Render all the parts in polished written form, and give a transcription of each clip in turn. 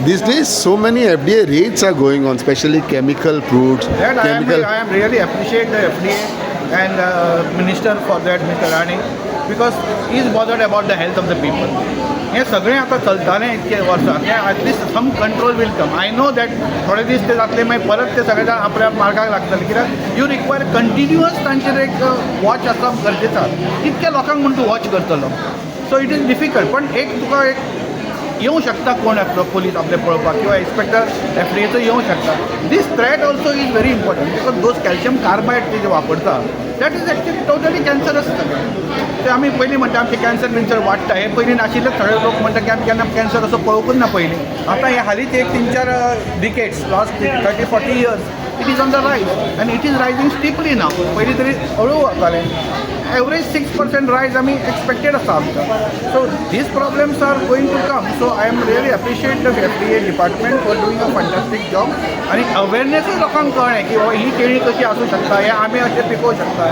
These days, so many FDA raids are going on, especially chemical fruits. That Chemical. I am really appreciate the FDA and Minister for that, Mr. Rani, because he is bothered about the health of the people. हे सगळे आता चलताले इतके वर्सां हे at least some control will come. I know that थोडे दीस ते जातले मागीर परत ते सगळे जाण आपल्या मार्गाक लागतले कित्याक यू रिक्वायर कंटिन्युअस तांचेर एक वॉच आसप गरजेचं आसा. कितक्या लोकांक म्हूण तूं वॉच करतलो. So it is difficult. पण एक तुका एक येऊ शकता कोण पोलीस आपले पळोवपाक किंवा इन्स्पेक्टर एफडीएचो येऊ शकता. This threat also is very important because those calcium carbide ते जे वापरता that is actually totally cancerous. ते आमी पयलीं म्हणटा आमचे कॅन्सर बिन्सर वाडटा हे पयलीं नाशिल्ले. सगळे लोक म्हणटा की आमी केन्ना कॅन्सर असो पळोवंकूच ना पयलीं. आतां हे हालींच एक 3-4 decades last 30-40 years it is on the रायज अँड इट इज रायझींग स्टिपली नाव. पयलीं तरी हळू वतालें. एवरेज 6% रायज आमी एक्सपेक्टेड आसा आमकां. So these problems are going to come. So I am really appreciate the FDA department for doing a fantastic job. आनी अवेरनेसूय लोकांक कळ्ळें की ही केळी कशी आसूं शकता, हे आमी अशें पिकोवं शकता.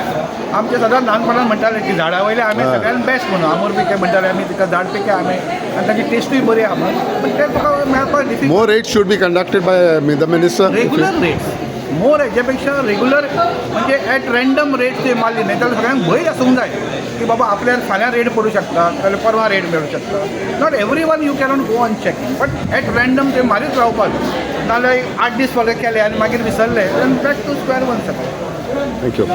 आमचे सदांच ल्हानपणांत म्हणटाले की झाडा वयले आंबे सगळ्यात बेस्ट म्हणून. आमोर पिके म्हणटाले आमी तिका झाड पिके आंबे आनी ताची टेस्टूय बरी आहा म्हणून. पण ते तुका मेळपाक difficult. More raids should be conducted by the minister. Regular raids more हेजेपेक्षा रेग्युलर म्हणजे ॲट रँडम रेट्स ते मारली नाही त्याला सगळ्यांक भंय आसूंक जाय की बाबा आपल्याला फाल्यां रेट पडूं शकता जाल्यार परवा रेट मेळूं शकता. Not every one you cannot go on checking but at random ते मारीत रावपाक. नाजाल्यार 8 दीस वगैरे केले आनी मागीर विसरले then back to square one सगळें. Thank you.